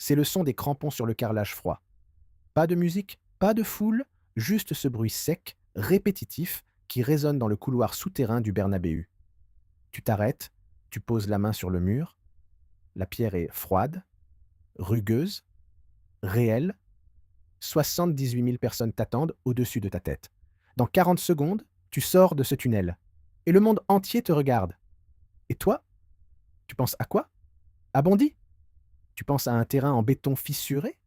C'est le son des crampons sur le carrelage froid. Pas de musique, pas de foule, juste ce bruit sec, répétitif, qui résonne dans le couloir souterrain du Bernabéu. Tu t'arrêtes, tu poses la main sur le mur, la pierre est froide, rugueuse, réelle. 78 000 personnes t'attendent au-dessus de ta tête. Dans 40 secondes, tu sors de ce tunnel. Et le monde entier te regarde. Et toi, tu penses à quoi? À Bondy? Tu penses à un terrain en béton fissuré?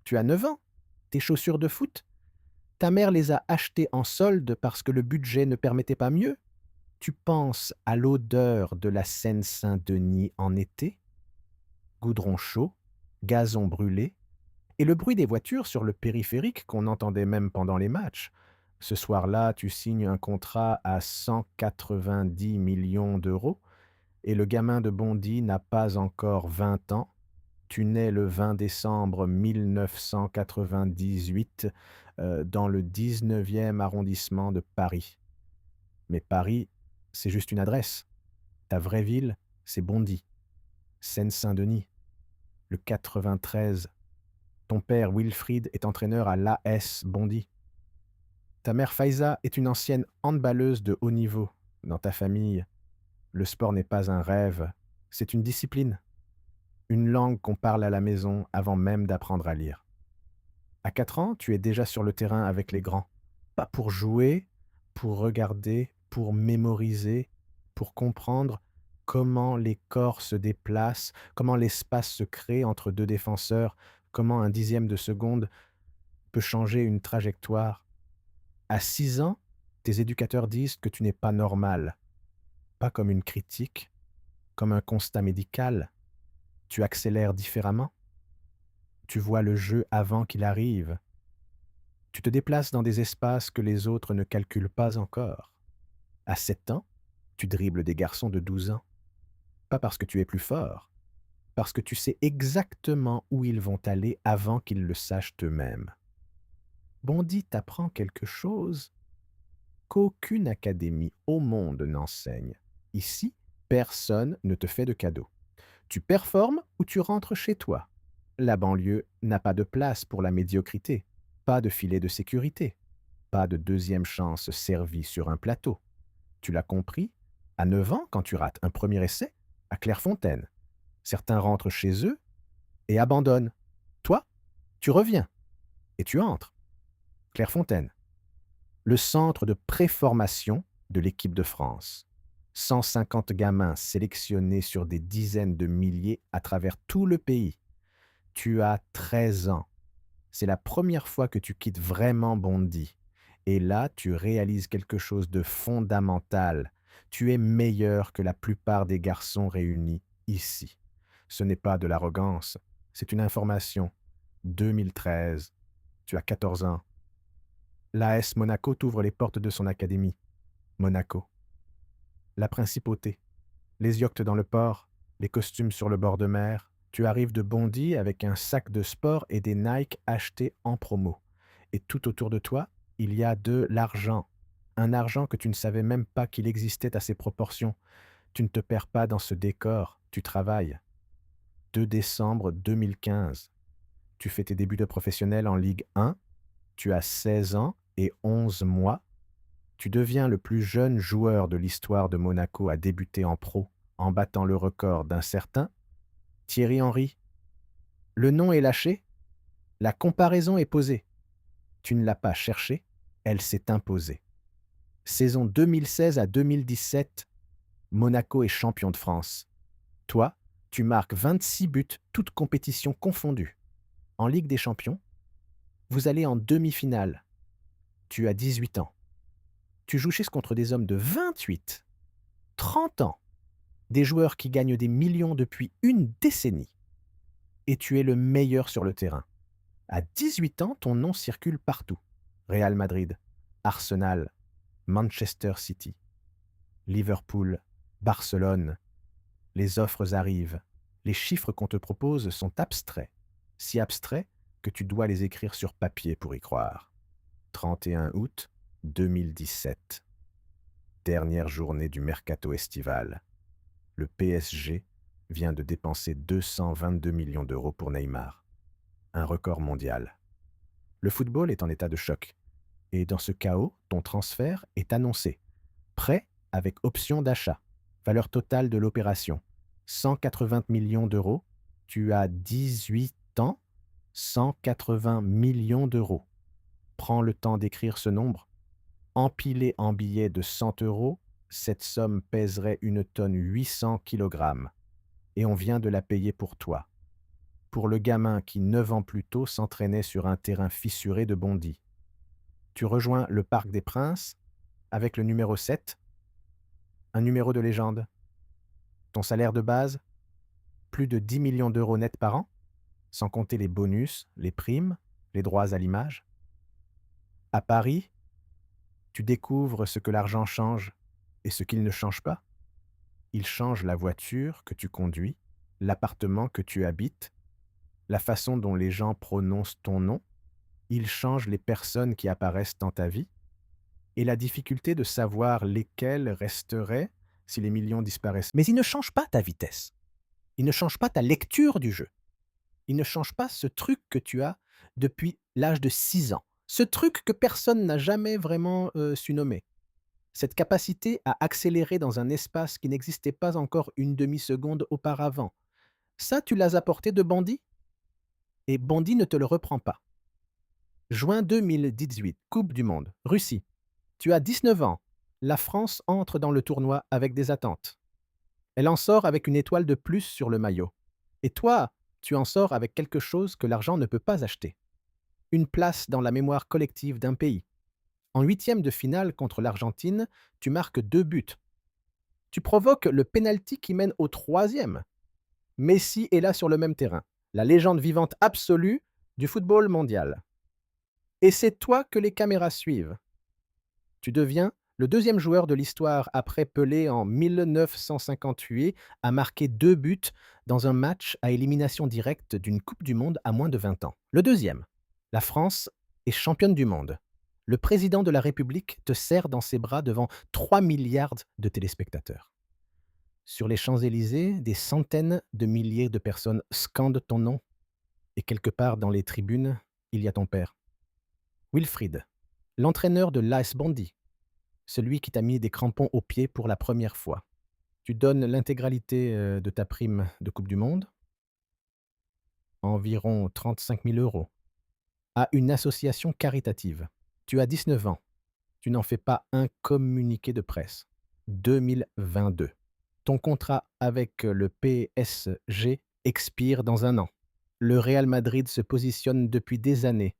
Tu as 9 ans. Tes chaussures de foot? Ta mère les a achetées en solde parce que le budget ne permettait pas mieux? Tu penses à l'odeur de la Seine-Saint-Denis en été? Goudron chaud, gazon brûlé, et le bruit des voitures sur le périphérique qu'on entendait même pendant les matchs. Ce soir-là, tu signes un contrat à 190 millions d'euros et le gamin de Bondy n'a pas encore 20 ans. Tu nais le 20 décembre 1998 dans le 19e arrondissement de Paris. Mais Paris, c'est juste une adresse. Ta vraie ville, c'est Bondy, Seine-Saint-Denis, le 93. Ton père, Wilfried, est entraîneur à l'AS Bondy. Ta mère, Faiza, est une ancienne handballeuse de haut niveau. Dans ta famille, le sport n'est pas un rêve, c'est une discipline. Une langue qu'on parle à la maison avant même d'apprendre à lire. À 4 ans, tu es déjà sur le terrain avec les grands. Pas pour jouer, pour regarder, pour mémoriser, pour comprendre comment les corps se déplacent, comment l'espace se crée entre deux défenseurs, comment un dixième de seconde peut changer une trajectoire. À 6 ans, tes éducateurs disent que tu n'es pas normal, pas comme une critique, comme un constat médical. Tu accélères différemment. Tu vois le jeu avant qu'il arrive. Tu te déplaces dans des espaces que les autres ne calculent pas encore. À 7 ans, tu dribbles des garçons de 12 ans. Pas parce que tu es plus fort, parce que tu sais exactement où ils vont aller avant qu'ils le sachent eux-mêmes. Bondy t'apprend quelque chose qu'aucune académie au monde n'enseigne. Ici, personne ne te fait de cadeaux. Tu performes ou tu rentres chez toi. La banlieue n'a pas de place pour la médiocrité, pas de filet de sécurité, pas de deuxième chance servie sur un plateau. Tu l'as compris à 9 ans quand tu rates un premier essai à Clairefontaine. Certains rentrent chez eux et abandonnent. Toi, tu reviens et tu entres. Clairefontaine, le centre de préformation de l'équipe de France. 150 gamins sélectionnés sur des dizaines de milliers à travers tout le pays. Tu as 13 ans. C'est la première fois que tu quittes vraiment Bondy. Et là, tu réalises quelque chose de fondamental. Tu es meilleur que la plupart des garçons réunis ici. Ce n'est pas de l'arrogance, c'est une information. 2013, tu as 14 ans. L'AS Monaco t'ouvre les portes de son académie. Monaco. La principauté. Les yachts dans le port, les costumes sur le bord de mer. Tu arrives de Bondy avec un sac de sport et des Nike achetés en promo. Et tout autour de toi, il y a de l'argent. Un argent que tu ne savais même pas qu'il existait à ces proportions. Tu ne te perds pas dans ce décor, tu travailles. 2 décembre 2015. Tu fais tes débuts de professionnel en Ligue 1. Tu as 16 ans et 11 mois. Tu deviens le plus jeune joueur de l'histoire de Monaco à débuter en pro, en battant le record d'un certain Thierry Henry. Le nom est lâché, la comparaison est posée. Tu ne l'as pas cherchée, elle s'est imposée. Saison 2016 à 2017, Monaco est champion de France. Toi, tu marques 26 buts, toutes compétitions confondues. En Ligue des Champions, vous allez en demi-finale. Tu as 18 ans. Tu joues contre des hommes de 28, 30 ans, des joueurs qui gagnent des millions depuis une décennie. Et tu es le meilleur sur le terrain. À 18 ans, ton nom circule partout. Real Madrid, Arsenal, Manchester City, Liverpool, Barcelone. Les offres arrivent. Les chiffres qu'on te propose sont abstraits. Si abstraits que tu dois les écrire sur papier pour y croire. 31 août 2017. Dernière journée du mercato estival. Le PSG vient de dépenser 222 millions d'euros pour Neymar, un record mondial. Le football est en état de choc, et dans ce chaos, ton transfert est annoncé. Prêt avec option d'achat. Valeur totale de l'opération, 180 millions d'euros. Tu as 18 ans, 180 millions d'euros. Prends le temps d'écrire ce nombre. Empilé en billets de 100 euros, cette somme pèserait 1 tonne 800 kilogrammes. Et on vient de la payer pour toi. Pour le gamin qui, 9 ans plus tôt, s'entraînait sur un terrain fissuré de Bondy. Tu rejoins le Parc des Princes avec le numéro 7, un numéro de légende. Ton salaire de base, plus de 10 millions d'euros net par an, sans compter les bonus, les primes, les droits à l'image. À Paris, tu découvres ce que l'argent change et ce qu'il ne change pas. Il change la voiture que tu conduis, l'appartement que tu habites, la façon dont les gens prononcent ton nom. Il change les personnes qui apparaissent dans ta vie et la difficulté de savoir lesquelles resteraient si les millions disparaissent. Mais il ne change pas ta vitesse. Il ne change pas ta lecture du jeu. Il ne change pas ce truc que tu as depuis l'âge de 6 ans. Ce truc que personne n'a jamais vraiment su nommer. Cette capacité à accélérer dans un espace qui n'existait pas encore une demi-seconde auparavant. Ça, tu l'as apporté de Bondy et Bondy ne te le reprend pas. Juin 2018, Coupe du Monde, Russie. Tu as 19 ans. La France entre dans le tournoi avec des attentes. Elle en sort avec une étoile de plus sur le maillot. Et toi, tu en sors avec quelque chose que l'argent ne peut pas acheter. Une place dans la mémoire collective d'un pays. En huitième de finale contre l'Argentine, tu marques 2 buts. Tu provoques le penalty qui mène au 3e. Messi est là sur le même terrain, la légende vivante absolue du football mondial. Et c'est toi que les caméras suivent. Tu deviens le 2e joueur de l'histoire après Pelé en 1958 à marquer 2 buts dans un match à élimination directe d'une Coupe du Monde à moins de 20 ans. Le 2e, la France est championne du monde. Le président de la République te serre dans ses bras devant 3 milliards de téléspectateurs. Sur les Champs-Élysées, des centaines de milliers de personnes scandent ton nom. Et quelque part dans les tribunes, il y a ton père. Wilfried, l'entraîneur de l'AS Bondy, celui qui t'a mis des crampons aux pieds pour la première fois. Tu donnes l'intégralité de ta prime de Coupe du Monde, environ 35 000 euros, à une association caritative. Tu as 19 ans. Tu n'en fais pas un communiqué de presse. 2022. Ton contrat avec le PSG expire dans 1 an. Le Real Madrid se positionne depuis des années.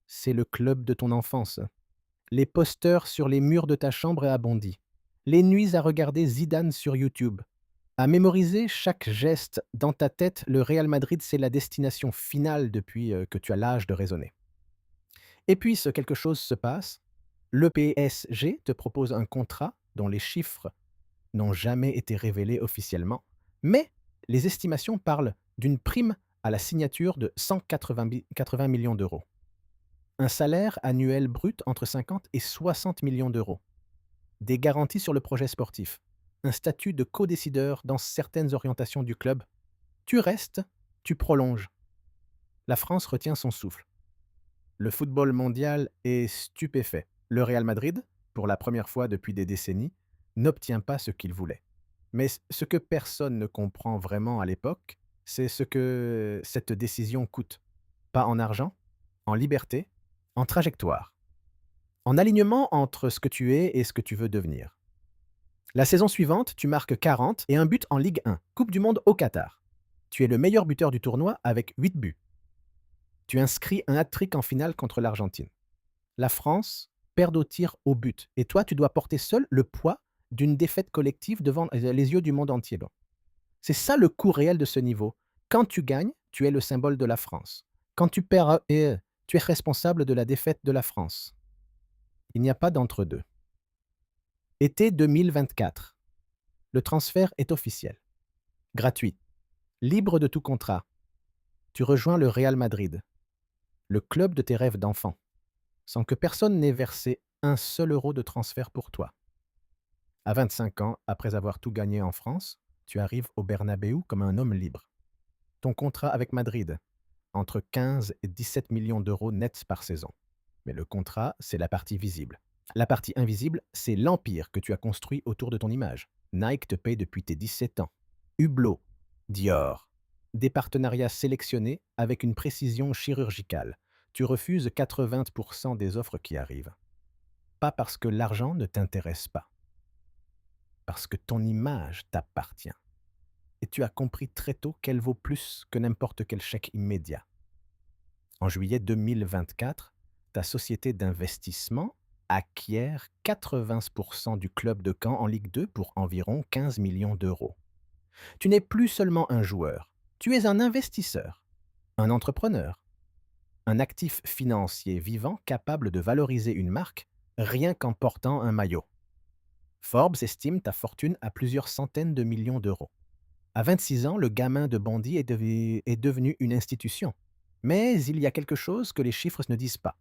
C'est le club de ton enfance. Les posters sur les murs de ta chambre à Bondy. Les nuits à regarder Zidane sur YouTube. À mémoriser chaque geste dans ta tête, le Real Madrid, c'est la destination finale depuis que tu as l'âge de raisonner. Et puis, quelque chose se passe. Le PSG te propose un contrat dont les chiffres n'ont jamais été révélés officiellement, mais les estimations parlent d'une prime à la signature de 180 millions d'euros. Un salaire annuel brut entre 50 et 60 millions d'euros. Des garanties sur le projet sportif. Un statut de co-décideur dans certaines orientations du club. Tu restes, tu prolonges. La France retient son souffle. Le football mondial est stupéfait. Le Real Madrid, pour la première fois depuis des décennies, n'obtient pas ce qu'il voulait. Mais ce que personne ne comprend vraiment à l'époque, c'est ce que cette décision coûte. Pas en argent, en liberté, en trajectoire, en alignement entre ce que tu es et ce que tu veux devenir. La saison suivante, tu marques 40 et un but en Ligue 1, Coupe du Monde au Qatar. Tu es le meilleur buteur du tournoi avec 8 buts. Tu inscris un hat-trick en finale contre l'Argentine. La France perd au tir au but. Et toi, tu dois porter seul le poids d'une défaite collective devant les yeux du monde entier. Bon. C'est ça le coût réel de ce niveau. Quand tu gagnes, tu es le symbole de la France. Quand tu perds, tu es responsable de la défaite de la France. Il n'y a pas d'entre-deux. Été 2024. Le transfert est officiel. Gratuit. Libre de tout contrat. Tu rejoins le Real Madrid, le club de tes rêves d'enfant, sans que personne n'ait versé un seul euro de transfert pour toi. À 25 ans, après avoir tout gagné en France, Tu arrives au Bernabéu comme un homme libre. Ton contrat avec Madrid, entre 15 et 17 millions d'euros nets par saison. Mais le contrat, c'est la partie visible. La partie invisible, c'est l'empire que tu as construit autour de ton image. Nike te paye depuis tes 17 ans. Hublot, Dior. Des partenariats sélectionnés avec une précision chirurgicale. Tu refuses 80% des offres qui arrivent. Pas parce que l'argent ne t'intéresse pas, parce que ton image t'appartient. Et tu as compris très tôt qu'elle vaut plus que n'importe quel chèque immédiat. En juillet 2024, ta société d'investissement acquiert 80% du club de Caen en Ligue 2 pour environ 15 millions d'euros. Tu n'es plus seulement un joueur, tu es un investisseur, un entrepreneur, un actif financier vivant capable de valoriser une marque rien qu'en portant un maillot. Forbes estime ta fortune à plusieurs centaines de millions d'euros. À 26 ans, le gamin de Bondy est devenu une institution. Mais il y a quelque chose que les chiffres ne disent pas.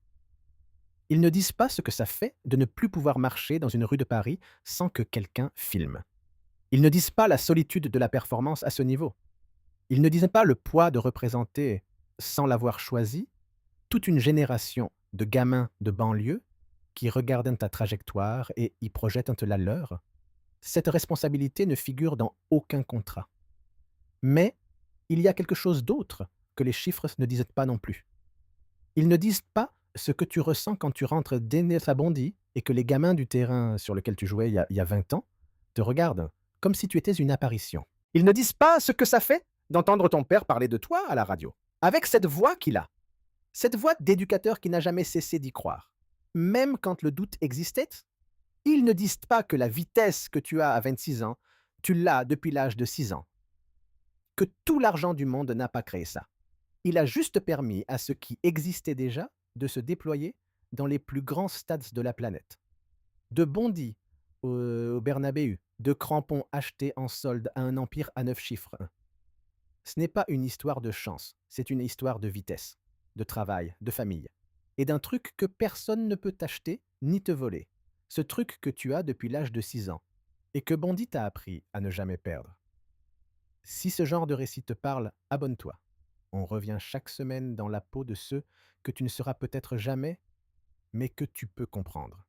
Ils ne disent pas ce que ça fait de ne plus pouvoir marcher dans une rue de Paris sans que quelqu'un filme. Ils ne disent pas la solitude de la performance à ce niveau. Ils ne disent pas le poids de représenter, sans l'avoir choisi, toute une génération de gamins de banlieue qui regardent ta trajectoire et y projettent la leur. Cette responsabilité ne figure dans aucun contrat. Mais il y a quelque chose d'autre que les chiffres ne disent pas non plus. Ils ne disent pas ce que tu ressens quand tu rentres d'Aînés à Bondy et que les gamins du terrain sur lequel tu jouais il y a 20 ans te regardent comme si tu étais une apparition. Ils ne disent pas ce que ça fait d'entendre ton père parler de toi à la radio, avec cette voix qu'il a, cette voix d'éducateur qui n'a jamais cessé d'y croire. Même quand le doute existait, ils ne disent pas que la vitesse que tu as à 26 ans, tu l'as depuis l'âge de 6 ans, que tout l'argent du monde n'a pas créé ça. Il a juste permis à ce qui existait déjà de se déployer dans les plus grands stades de la planète. De Bondy au Bernabéu, de crampons achetés en solde à un empire à 9 chiffres. Ce n'est pas une histoire de chance, c'est une histoire de vitesse, de travail, de famille. Et d'un truc que personne ne peut t'acheter ni te voler. Ce truc que tu as depuis l'âge de 6 ans et que Bondy t'a appris à ne jamais perdre. Si ce genre de récit te parle, abonne-toi. On revient chaque semaine dans la peau de ceux que tu ne seras peut-être jamais, mais que tu peux comprendre.